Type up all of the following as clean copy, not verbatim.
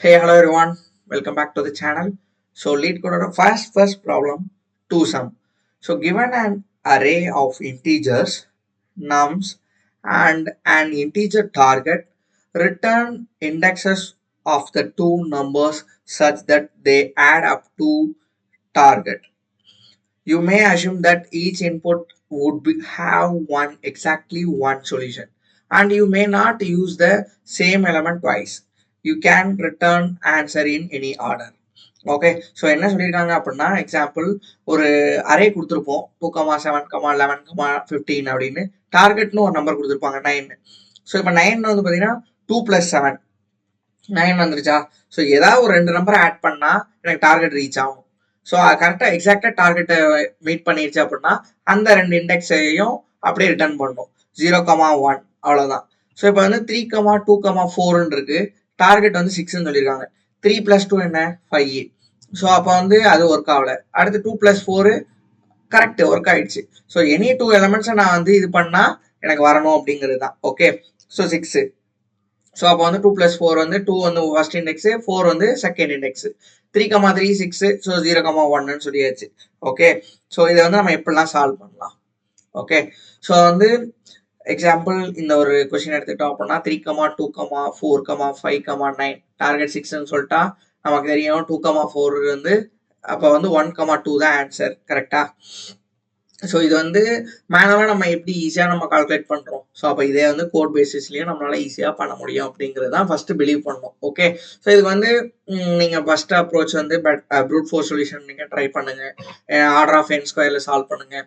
Hey, hello everyone. Welcome back to the channel. So, lead code of first problem, 2 sum. So, given an array of integers, nums, and an integer target, return indexes of the two numbers such that they add up to target. You may assume that each input would have exactly one solution, and you may not use the same element twice. You can return answer in any order. Okay so என்ன சொல்லியிருக்காங்க அப்படின்னா example ஒரு array கொடுத்துருப்போம் 2,7,11,15 அப்படின்னு டார்கெட்னு ஒரு number கொடுத்துருப்பாங்க 9. So இப்போ 9 வந்து பார்த்தீங்கன்னா 2 + 7 9 வந்துருச்சா. ஸோ ஏதாவது ஒரு 2 நம்பரை ஆட் பண்ணால் எனக்கு டார்கெட் ரீச் ஆகும். ஸோ கரெக்டாக எக்ஸாக்டாக டார்கெட்டை மீட் பண்ணிடுச்சு அப்படின்னா அந்த 2 இண்டெக்ஸையும் அப்படியே ரிட்டர்ன் பண்ணும் 0,1 அவ்வளோதான். ஸோ இப்போ வந்து 3,2,4 இருக்கு. டார்கெட் வந்து 6ன்னு சொல்லியிருக்காங்க. 3 + 2 என்ன 5. ஸோ அப்போ வந்து அது ஒர்க் ஆகல. அடுத்து 2 + 4 கரெக்ட் ஒர்க் ஆயிடுச்சு. ஸோ எனி 2 எலமெண்ட்ஸை நான் வந்து இது பண்ணால் எனக்கு வரணும் அப்படிங்கிறது தான். Okay so 6. ஸோ அப்போ வந்து 2 + 4 வந்து 2 வந்து ஃபர்ஸ்ட் இண்டெக்ஸ், 4 வந்து செகண்ட் இண்டெக்ஸ். 3,3 6. ஸோ 0,1ன்னு சொல்லியாச்சு. ஓகே ஸோ இதை வந்து நம்ம எப்படிலாம் சால்வ் பண்ணலாம். ஓகே ஸோ வந்து எக்ஸாம்பிள் இந்த ஒரு கொஸ்டின் எடுத்துக்கிட்டோம் அப்படின்னா 3,2,4,5,9 டார்கெட் 6ன்னு சொல்லிட்டா நமக்கு தெரியும் 2,4 வந்து அப்போ வந்து 1,2 தான் ஆன்சர். கரெக்டா. ஸோ இது வந்து மேனுவலாக நம்ம எப்படி ஈஸியாக நம்ம கால்குலேட் பண்ணுறோம். ஸோ அப்போ இதே வந்து கோட் பேசிஸ்லேயும் நம்மளால ஈஸியாக பண்ண முடியும் அப்படிங்கிறது தான் ஃபஸ்ட்டு பிலீவ் பண்ணணும். ஓகே ஸோ இதுக்கு வந்து நீங்கள் ஃபஸ்ட் அப்ரோச் வந்து ப்ரூட் ஃபோர்ஸ் சொல்யூஷன் நீங்கள் ட்ரை பண்ணுங்கள். ஆர்டர் ஆஃப் n ஸ்கொயரில் சால்வ் பண்ணுங்கள்.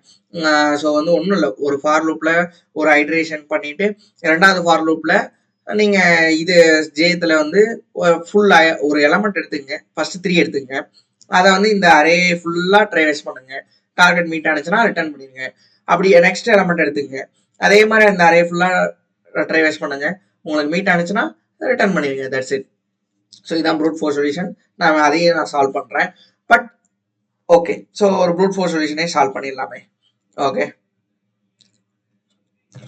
ஸோ வந்து ஒன்றும் இல்லை, ஒரு ஃபார் லூப்பில் ஒரு ஹைட்ரேஷன் பண்ணிவிட்டு ரெண்டாவது ஃபார் லூப்பில் நீங்கள் இது ஜேத்தில் வந்து ஃபுல் ஒரு எலமெண்ட் எடுத்துங்க. ஃபஸ்ட்டு 3 எடுத்துங்க. அதை வந்து இந்த அரே ஃபுல்லாக ட்ரேஸ் பண்ணுங்கள். டார்கெட் மீட் ஆனிச்சுன்னா ரிட்டர்ன் பண்ணிடுங்க. அப்படி நெக்ஸ்ட் எலமெண்ட் எடுத்துங்க. அதே மாதிரி அந்த அரே ஃபுல்லாக ட்ரைவேஸ் பண்ணுங்க. உங்களுக்கு மீட் ஆனிச்சுன்னா ரிட்டர்ன் பண்ணிடுங்க. That's it. ஸோ இதுதான் ப்ரூட் ஃபோர்ஸ் சொல்யூஷன். அதையும் நான் சால்வ் பண்ணுறேன். பட் ஓகே ஸோ ஒரு ப்ரூட் ஃபோர்ஸ் சொல்யூஷனே சால்வ் பண்ணிடலாமே. ஓகே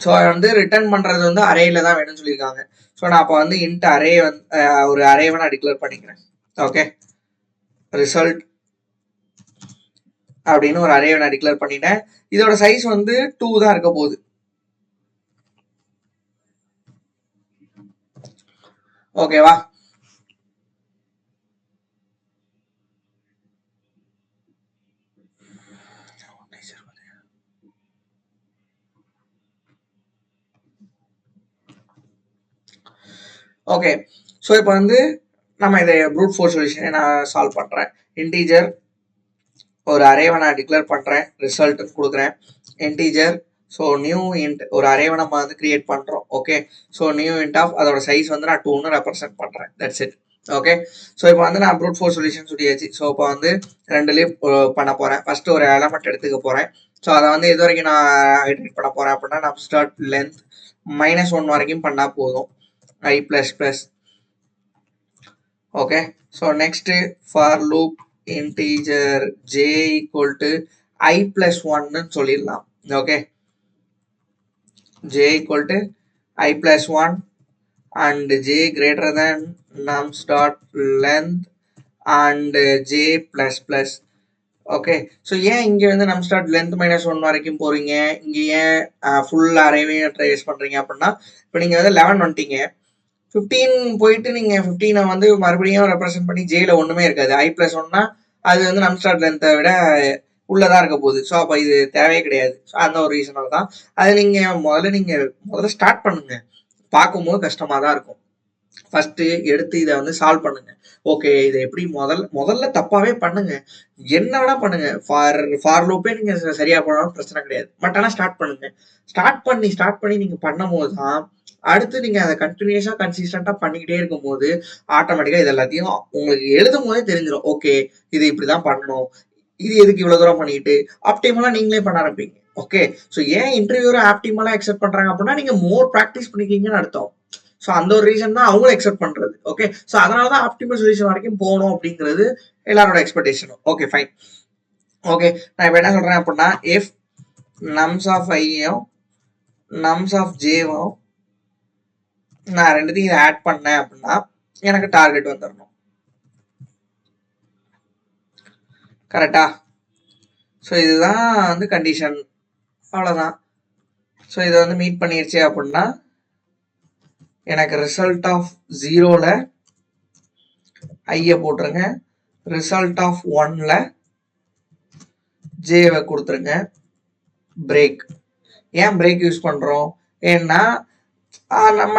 ஸோ வந்து ரிட்டர்ன் பண்ணுறது வந்து அரேல தான் வேணும்னு சொல்லியிருக்காங்க. ஸோ நான் அப்போ வந்து இன்ட் அரே வந்து ஒரு அரேவை நான் டிக்ளேர் பண்ணிக்கிறேன். ஓகே ரிசல்ட் அப்படின்னு ஒரு அரேவை நான் டிக்ளேர் பண்ணிட்டேன். இதோட சைஸ் வந்து 2 தான் இருக்க போகுது. ஓகேவா. ஓகே ஸோ இப்போ வந்து நம்ம இதை ப்ரூட் ஃபோர்ஸ் சொல்யூஷனை நான் சால்வ் பண்ணுறேன். இன்டீஜர் ஒரு அரேவை நான் டிக்ளேர் பண்ணுறேன். ரிசல்ட் கொடுக்குறேன். இன்டீஜர் ஸோ நியூ இன்ட் ஒரு அரேவை நம்ம வந்து கிரியேட் பண்ணுறோம். Okay so new int of அதோட சைஸ் வந்து நான் 2ன்னு ரெப்ரசென்ட் பண்ணுறேன். That's it. ஓகே ஸோ இப்போ வந்து நான் ப்ரூட் ஃபோர்ஸ் சொல்யூஷன் சொல்லியாச்சு. ஸோ இப்போ வந்து ரெண்டுலேயும் பண்ண போகிறேன். ஃபஸ்ட்டு ஒரு எலமெண்ட் எடுத்துக்க போகிறேன். ஸோ அதை வந்து எது வரைக்கும் நான் ஹைட்ரேட் பண்ண போகிறேன் அப்படின்னா நான் ஸ்டார்ட் லென்த் -1 வரைக்கும் பண்ணால் போதும். I++. Okay so next for loop integer j equal to i+1 சொல்லிடலாம். Okay j equal to i+1 and j greater than nums dot length and j++. Okay so ஏன் இங்கே வந்து நம் ஸ்டார்ட் லென்த் -1 வரைக்கும் போகிறீங்க, இங்கே ஏன் ஃபுல் அரேவையும் ட்ரேஸ் பண்ணுறீங்க அப்படின்னா இப்போ நீங்கள் வந்து 11 வந்துட்டீங்க. 15 போயிட்டு நீங்கள் 15 வந்து மறுபடியும் ரெப்ரசென்ட் பண்ணி ஜேல ஒன்றுமே இருக்காது. i+1னா அது வந்து நம் ஸ்டார்ட் லென்த்தை விட உள்ளதாக இருக்க போகுது. ஸோ அப்போ இது தேவையே கிடையாது. ஸோ அந்த ஒரு ரீசனால தான் அது நீங்கள் முதல்ல ஸ்டார்ட் பண்ணுங்க. பார்க்கும்போது கஷ்டமாக தான் இருக்கும். ஃபர்ஸ்ட் எடுத்து இதை வந்து சால்வ் பண்ணுங்க. ஓகே இதை எப்படி முதல்ல தப்பாவே பண்ணுங்க, என்ன வேணா பண்ணுங்க. ஃபார் லூப்பே நீங்க சரியா பண்ணாலும் பிரச்சனை கிடையாது. பட் ஆனால் ஸ்டார்ட் பண்ணுங்க. ஸ்டார்ட் பண்ணி நீங்க பண்ணும் போது தான் அடுத்து நீங்க அதை கண்டினியூஸா கன்சிஸ்டண்டா பண்ணிக்கிட்டே இருக்கும் போது ஆட்டோமேட்டிக்கா இது எல்லாத்தையும் உங்களுக்கு எழுதும் போதே தெரிஞ்சிடும். ஓகே இது இப்படிதான் பண்ணணும், இது எதுக்கு இவ்வளவு தூரம் பண்ணிட்டு ஆப்டிமலா நீங்களே பண்ண ஆரம்பிப்பீங்க. ஓகே ஸோ ஏன் இன்டர்வியூரை ஆப்டிமலா அக்செப்ட் பண்றாங்க அப்படின்னா நீங்க மோர் ப்ராக்டிஸ் பண்ணிக்கிங்கன்னு அர்த்தம். ஸோ அந்த ஒரு ரீசன் தான் அவங்களும் எக்ஸ்பெக்ட் பண்றது. ஓகே ஸோ அதனால தான் ஆப்டிமல் சொல்யூஷன் வரைக்கும் போகணும் அப்படிங்கிறது எல்லாரோட எக்ஸ்பெக்டேஷனும். Okay fine. ஓகே நான் இப்போ என்ன சொல்றேன் அப்படின்னா இஃப் நம்ஸ் ஆஃப் ஐயும் நம்ஸ் ஆஃப் ஜேவும் நான் ரெண்டுத்தையும் இதை ஆட் பண்ணேன் அப்படின்னா எனக்கு டார்கெட் வந்துடணும். கரெக்டா? ஸோ இதுதான் வந்து கண்டிஷன், அவ்வளோதான். ஸோ இதை வந்து மீட் பண்ணிருச்சு அப்படின்னா எனக்கு ரிசல்ட் ஆஃப் 0ல் ஐயை போட்டுருங்க, ரிசல்ட் ஆஃப் 1ல் ஜேவை கொடுத்துருங்க. பிரேக். ஏன் பிரேக் யூஸ் பண்ணுறோம்? ஏன்னா நம்ம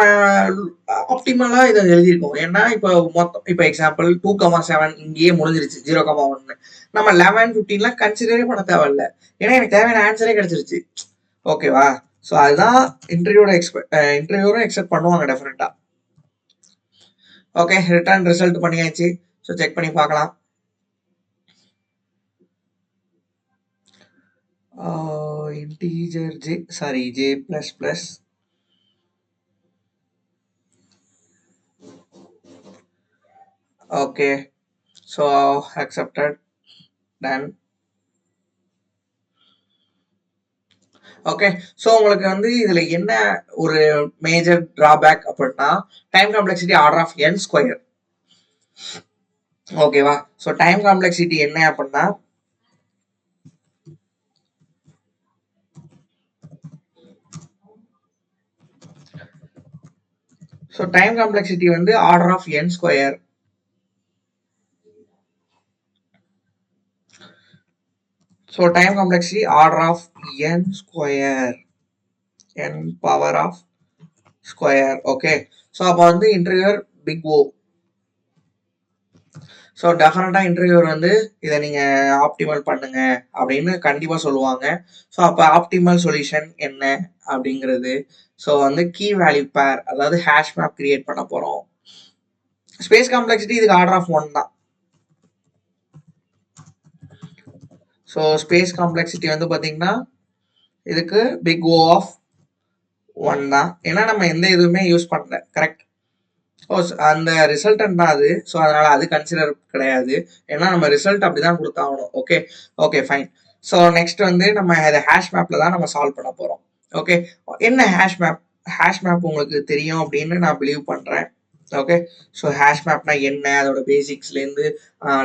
ஆப்டிமலாக இதை எழுதியிருக்கோம். ஏன்னா இப்போ மொத்தம் இப்போ எக்ஸாம்பிள் 2,7 இங்கேயே முடிஞ்சிருச்சு, 0,1. நம்ம 11, 15 கன்சிடரே பண்ண தேவையில்ல, ஏன்னா எனக்கு தேவையான ஆன்சரே கிடைச்சிருச்சு. ஓகேவா? ஸோ அதுதான் இன்டர்வியூரும் எக்ஸ்பெக்ட் பண்ணுவாங்க டெஃபினட்டா. ஓகே, ரிட்டர்ன் ரிசல்ட் பண்ணியாச்சு. ஸோ செக் பண்ணி பார்க்கலாம். Integer j plus plus. Okay, so accepted, done. Okay, so உங்களுக்கு வந்து இதுல என்ன ஒரு மேஜர் டிராபேக் அப்படின்னா time complexity order of n square. ஓகேவா? ஸோ டைம் காம்ப்ளெக்சிட்டி என்ன அப்படின்னா ஸோ டைம் காம்ப்ளெக்சிட்டி வந்து order of n square. So time complexity order of n square, n power of square. Okay, so அப்போ வந்து interviewer big O. So டெஃபினட்டாக interviewer வந்து இதை நீங்கள் ஆப்டிமல் பண்ணுங்க அப்படின்னு கண்டிப்பாக சொல்லுவாங்க. ஸோ அப்போ ஆப்டிமல் சொல்யூஷன் என்ன அப்படிங்கிறது, ஸோ வந்து கீ வேல்யூ பேர், அதாவது ஹேஷ் மேப் கிரியேட் பண்ண போகிறோம். ஸ்பேஸ் காம்ப்ளெக்சிட்டி இதுக்கு ஆர்டர் ஆஃப் 1 தான். ஸோ ஸ்பேஸ் காம்ப்ளெக்சிட்டி வந்து பார்த்தீங்கன்னா இதுக்கு பிக் ஓ ஆஃப் 1 தான், ஏன்னா நம்ம எந்த இதுவுமே யூஸ் பண்ணல. கரெக்ட்? ஓ, அந்த ரிசல்டன் தான் அது. ஸோ அதனால அது கன்சிடர் கிடையாது, ஏன்னா நம்ம ரிசல்ட் அப்படிதான் கொடுத்தாகணும். Okay, okay fine. So next வந்து நம்ம அதை ஹேஷ் மேப்ல தான் நம்ம சால்வ் பண்ண போறோம். ஓகே, என்ன ஹேஷ் மேப்? ஹேஷ் மேப் உங்களுக்கு தெரியும் அப்படின்னு நான் பிலீவ் பண்றேன். ஓகே, ஸோ ஹேஷ் மேப்னா என்ன, அதோட பேசிக்ஸ்லேருந்து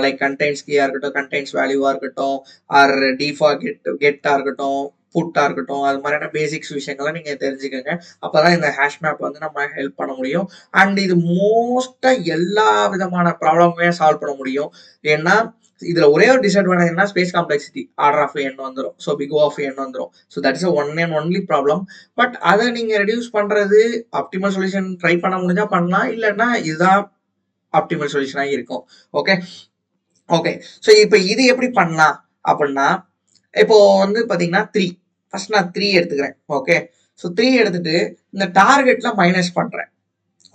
லைக் கண்டெய்ன்ஸ் கீயா இருக்கட்டும், கண்டெய்ன்ஸ் வேல்யூவா இருக்கட்டும், ஆர் டிஃபால்ட் கெட்டா இருக்கட்டும், புட்டா இருக்கட்டும், அது மாதிரியான பேசிக்ஸ் விஷயங்களை நீங்க தெரிஞ்சுக்கோங்க. அப்பதான் இந்த ஹேஷ் மேப் வந்து நம்ம ஹெல்ப் பண்ண முடியும். அண்ட் இது மோஸ்டா எல்லா விதமான ப்ராப்ளமுமே சால்வ் பண்ண முடியும். ஏன்னா இதுல ஒரே ஒரு டிஸ்அட்வான்டேஜ்னா space complexity order of n வந்துடும். So big O of n வந்துடும். So that is one and only problem. But அதை நீங்க ரெடியூஸ் பண்றது, ஆப்டிமல் சொல்யூஷன் ட்ரை பண்ண முடிஞ்சா பண்ணலாம், இல்லைன்னா இதுதான் ஆப்டிமல் சொல்யூஷனாக இருக்கும். Okay, okay. ஸோ இப்போ இது எப்படி பண்ணலாம் அப்படின்னா, இப்போ வந்து பாத்தீங்கன்னா 3 ஃபர்ஸ்ட் நான் 3 எடுத்துக்கிறேன். ஓகே, ஸோ 3 எடுத்துட்டு இந்த டார்கெட்ல மைனஸ் பண்றேன்.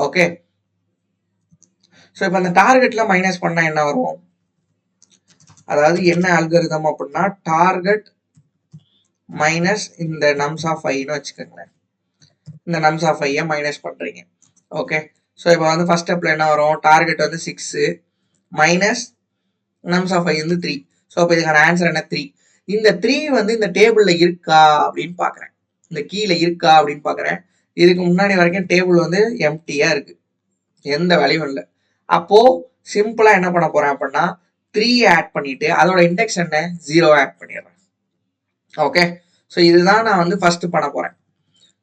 ஓகே, ஸோ இப்போ அந்த டார்கெட்ல மைனஸ் பண்ணா என்ன வரும்? அதாவது என்ன அல்காரிதம் அப்படின்னா டார்கெட் மைனஸ் இந்த நம்ஸ் ஆஃப் ஐன்னு வச்சுக்கோங்களேன். இந்த நம்ஸ் ஆஃப் ஐயை மைனஸ் பண்றீங்க. ஓகே, ஸோ இப்போ வந்து ஃபர்ஸ்ட் ஸ்டெப்ல என்ன வரும்? டார்கெட் வந்து 6 மைனஸ் நம்ஸ் ஆஃப் ஐ வந்து 3. ஸோ அப்போ இதுக்கான ஆன்சர் என்ன? 3. இந்த 3 வந்து இந்த டேபிள்ல இருக்கா அப்படின்னு பாக்குறேன், இந்த கீழே இருக்கா அப்படின்னு பாக்குறேன். இதுக்கு முன்னாடி வரைக்கும் டேபிள் வந்து எம்டியா இருக்கு, எந்த வேலையும் இல்லை. அப்போ சிம்பிளா என்ன பண்ண போறேன் அப்படின்னா 3 ஆட் பண்ணிட்டு அதோட இண்டெக்ஸ் என்ன? 0 ஆட் பண்ணிடுறேன். ஓகே, ஸோ இதுதான் நான் வந்து ஃபர்ஸ்ட் பண்ண போறேன்.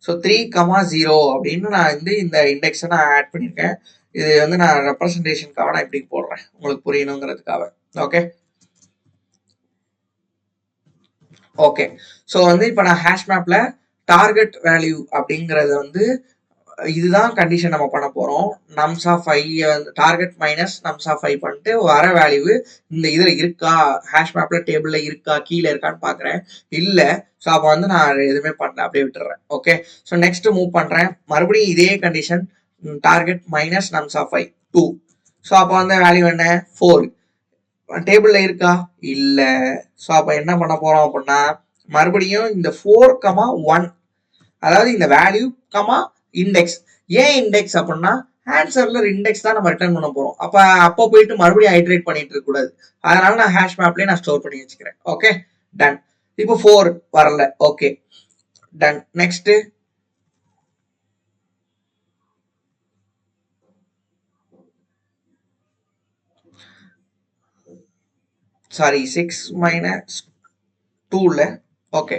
ஸோ 3,0 அப்படின்னு நான் வந்து இந்த இண்டெக்ஸை நான் ஆட் பண்ணியிருக்கேன். இது வந்து நான் ரெப்ரசன்டேஷனுக்காக நான் இப்படி போடுறேன், உங்களுக்கு புரியணுங்கிறதுக்காக. Okay, okay. ஸோ வந்து இப்போ நான் ஹேஷ் மேப்ல டார்கெட் வேல்யூ அப்படிங்கறது வந்து இதுதான் கண்டிஷன் நம்ம பண்ண போறோம். நம்ஸ் ஆஃப் ஐ வந்து டார்கெட் மைனஸ் நம்ஸ் ஆஃப் ஐ பண்ணிட்டு வர வேல்யூ இந்த இதுல இருக்கா, ஹேஷ் மேப்ல டேபிள்ல இருக்கா, கீழே இருக்கான்னு பாக்குறேன். இல்ல, ஸோ அப்போ வந்து நான் எதுவுமே பண்ணல, அப்படியே விட்டுறேன். ஓகே, ஸோ நெக்ஸ்ட் மூவ் பண்றேன், மறுபடியும் இதே condition target minus nums of I 2. So அப்போ வந்து வேல்யூ என்ன? 4. டேபிள்ல இருக்கா? இல்ல. ஸோ அப்ப என்ன பண்ண போறோம் அப்படின்னா மறுபடியும் இந்த 4,1, அதாவது இந்த வேல்யூ கமா இண்டெக்ஸ். ஏன் இண்டெக்ஸ் அப்படின்னா ஆன்சர்ல இண்டெக்ஸ் தான் நம்ம ரிட்டர்ன் பண்ண போறோம். அப்போ போயிட்டு மறுபடியும் ஹைட்ரேட் பண்ணிட்டு இருக்க கூடாது. அதனால நான் ஹேஷ் மேப்லயே நான் ஸ்டோர் பண்ணி வச்சுக்கிறேன். Okay, done. இப்போ 4 வரல. Okay, done. Next sorry 6 minus 2ல ஓகே